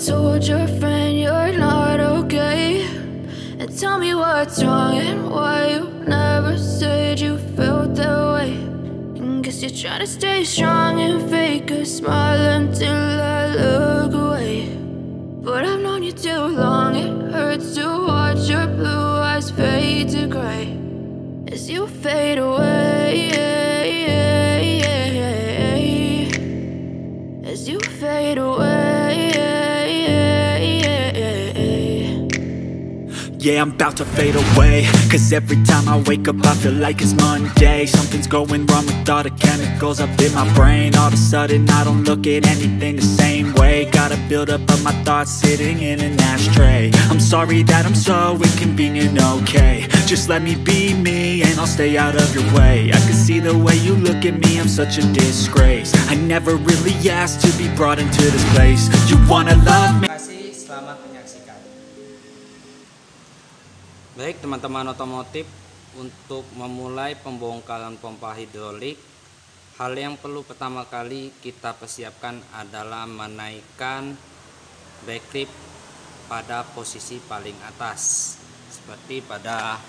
told your friend you're not okay? And tell me what's wrong and why you never said you felt that way. And guess you're trying to stay strong and fake a smile until I look away. But I've known you too long, it hurts to watch your blue eyes fade to gray as you fade away, as you fade away. Yeah, I'm about to fade away, cause every time I wake up I feel like it's Monday. Something's going wrong with all the chemicals up in my brain. All of a sudden I don't look at anything the same way. Gotta build up of my thoughts sitting in an ashtray. I'm sorry that I'm so inconvenient, okay? Just let me be me and I'll stay out of your way. I can see the way you look at me, I'm such a disgrace. I never really asked to be brought into this place. You wanna love me? Selamat menyaksikan. Baik teman-teman otomotif, untuk memulai pembongkaran pompa hidrolik, hal yang perlu pertama kali kita persiapkan adalah menaikkan backlip pada posisi paling atas. Seperti pada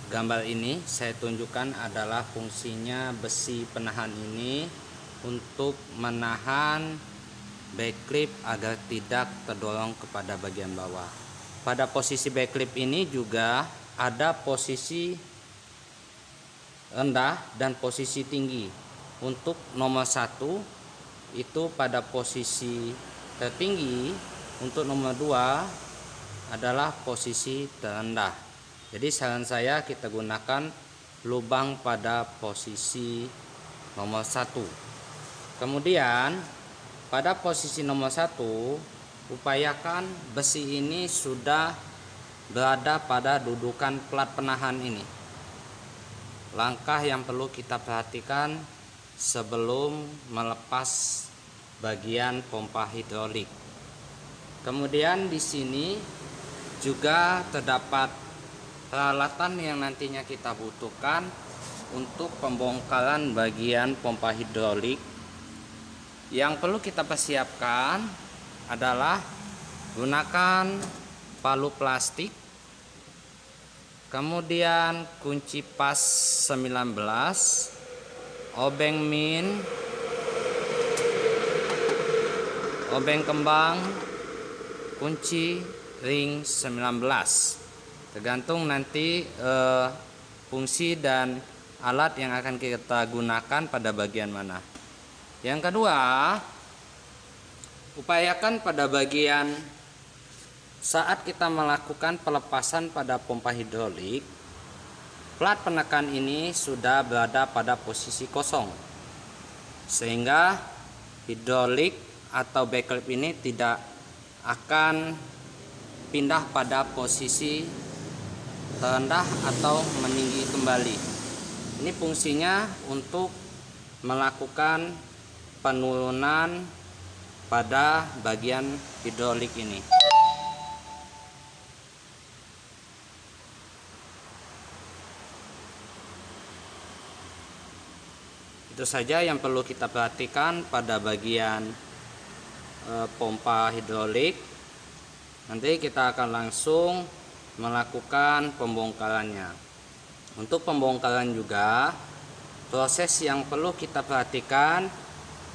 gambar ini saya tunjukkan adalah fungsinya besi penahan ini untuk menahan backlip agar tidak terdorong kepada bagian bawah. Pada posisi backlip ini juga ada posisi rendah dan posisi tinggi. Untuk nomor 1 itu pada posisi tertinggi, untuk nomor 2 adalah posisi terendah. Jadi saran saya kita gunakan lubang pada posisi nomor 1. Kemudian pada posisi nomor 1, upayakan besi ini sudah berada pada dudukan plat penahan ini. Langkah yang perlu kita perhatikan sebelum melepas bagian pompa hidrolik. Kemudian di sini juga terdapat peralatan yang nantinya kita butuhkan untuk pembongkaran bagian pompa hidrolik. Yang perlu kita persiapkan adalah gunakan palu plastik, kemudian kunci pas 19, obeng min, obeng kembang, kunci ring 19. Tergantung nanti fungsi dan alat yang akan kita gunakan pada bagian mana. Yang kedua, upayakan pada bagian saat kita melakukan pelepasan pada pompa hidrolik, plat penekan ini sudah berada pada posisi kosong, sehingga hidrolik atau backlip ini tidak akan pindah pada posisi terendah atau meninggi kembali. Ini fungsinya untuk melakukan penurunan pada bagian hidrolik ini. Itu saja yang perlu kita perhatikan pada bagian pompa hidrolik. Nanti kita akan langsung melakukan pembongkarannya. Untuk pembongkaran juga proses yang perlu kita perhatikan.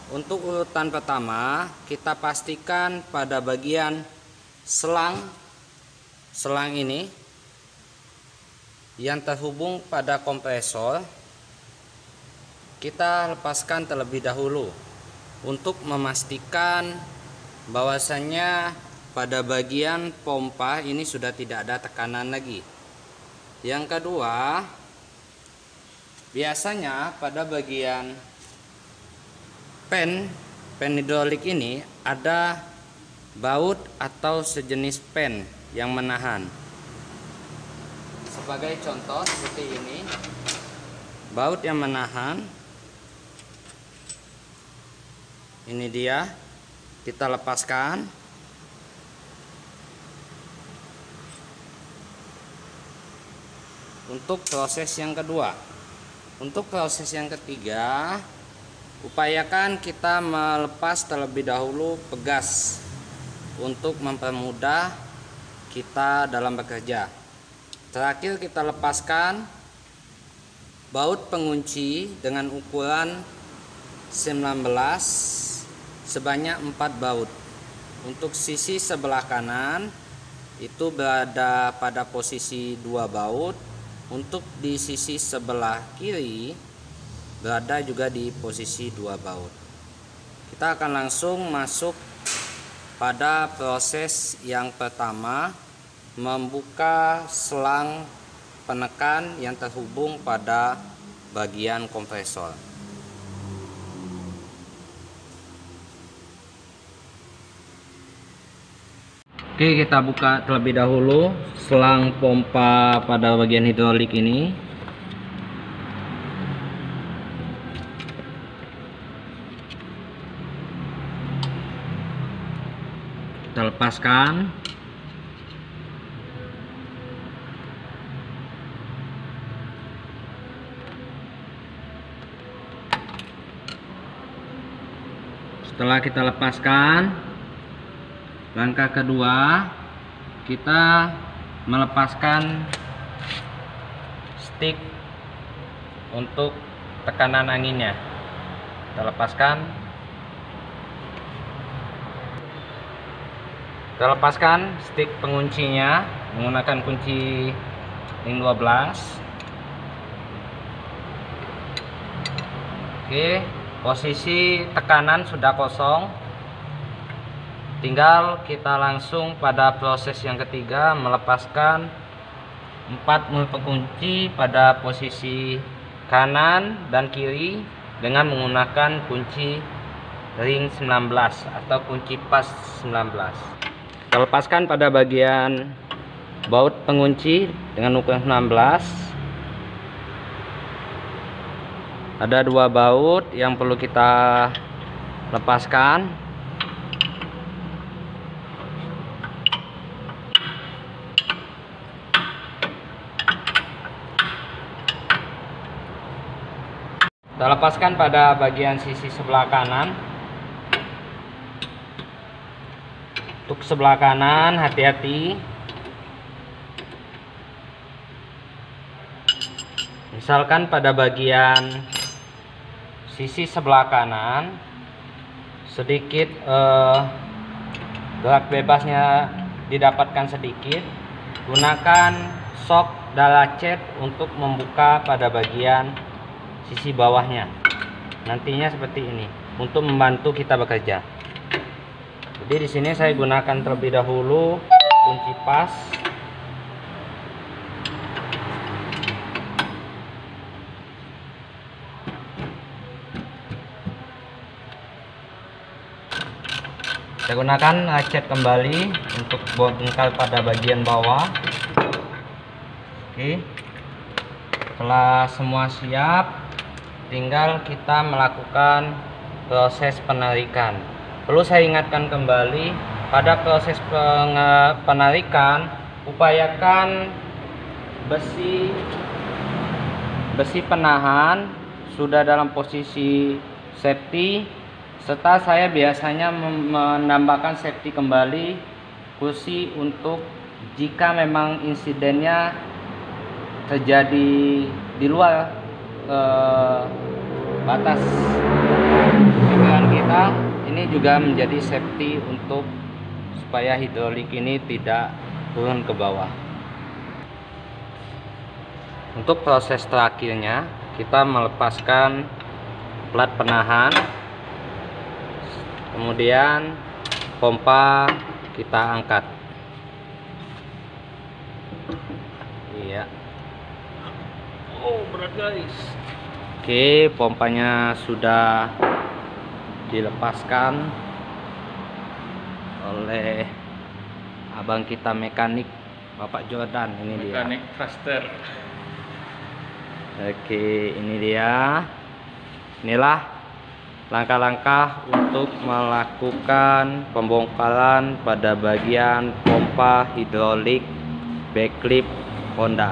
Untuk urutan pertama, kita pastikan pada bagian selang ini yang terhubung pada kompresor, kita lepaskan terlebih dahulu untuk memastikan bahwasannya pada bagian pompa ini sudah tidak ada tekanan lagi. Yang kedua, biasanya pada bagian pen hidrolik ini ada baut atau sejenis pen yang menahan. Sebagai contoh seperti ini, baut yang menahan. Ini dia, kita lepaskan. Untuk proses yang kedua, untuk proses yang ketiga, upayakan kita melepas terlebih dahulu pegas untuk mempermudah kita dalam bekerja. Terakhir kita lepaskan baut pengunci dengan ukuran 19 sebanyak 4 baut. Untuk sisi sebelah kanan itu berada pada posisi 2 baut. Untuk di sisi sebelah kiri berada juga di posisi 2 baut. Kita akan langsung masuk pada proses yang pertama, membuka selang penekan yang terhubung pada bagian kompresor. Oke, kita buka terlebih dahulu selang pompa pada bagian hidrolik ini. Kita lepaskan. Setelah kita lepaskan, langkah kedua, kita melepaskan stick untuk tekanan anginnya. Kita lepaskan. Kita lepaskan stick penguncinya menggunakan kunci ring 12. Oke, posisi tekanan sudah kosong. Tinggal kita langsung pada proses yang ketiga, melepaskan 4 mul pengunci pada posisi kanan dan kiri dengan menggunakan kunci ring 19 atau kunci pas 19. Kita lepaskan pada bagian baut pengunci dengan ukuran 19. Ada 2 baut yang perlu kita lepaskan. Kita lepaskan pada bagian sisi sebelah kanan. Untuk sebelah kanan hati-hati. Misalkan pada bagian sisi sebelah kanan sedikit gerak bebasnya didapatkan sedikit, gunakan sok dalacet untuk membuka pada bagian sisi bawahnya. Nantinya seperti ini untuk membantu kita bekerja. Jadi di sini saya gunakan terlebih dahulu kunci pas. Saya gunakan latchet kembali untuk bongkar pada bagian bawah. Oke. Setelah semua siap, tinggal kita melakukan proses penarikan. Perlu saya ingatkan kembali, pada proses penarikan upayakan besi penahan sudah dalam posisi safety, serta saya biasanya menambahkan safety kembali kursi untuk jika memang insidennya terjadi di luar batas pegangan kita. Ini juga menjadi safety untuk supaya hidrolik ini tidak turun ke bawah. Untuk proses terakhirnya, kita melepaskan plat penahan, kemudian pompa kita angkat. Iya. Oh, berat guys. Oke, pompanya sudah dilepaskan oleh abang kita mekanik Bapak Jordan. Ini dia mekanik faster. Oke, ini dia. Inilah langkah-langkah untuk melakukan pembongkaran pada bagian pompa hidrolik backlip Honda.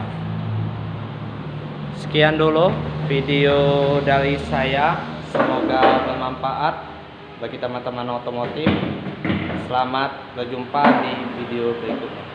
Sekian dulu video dari saya, semoga bermanfaat bagi teman-teman otomotif. Selamat berjumpa di video berikutnya.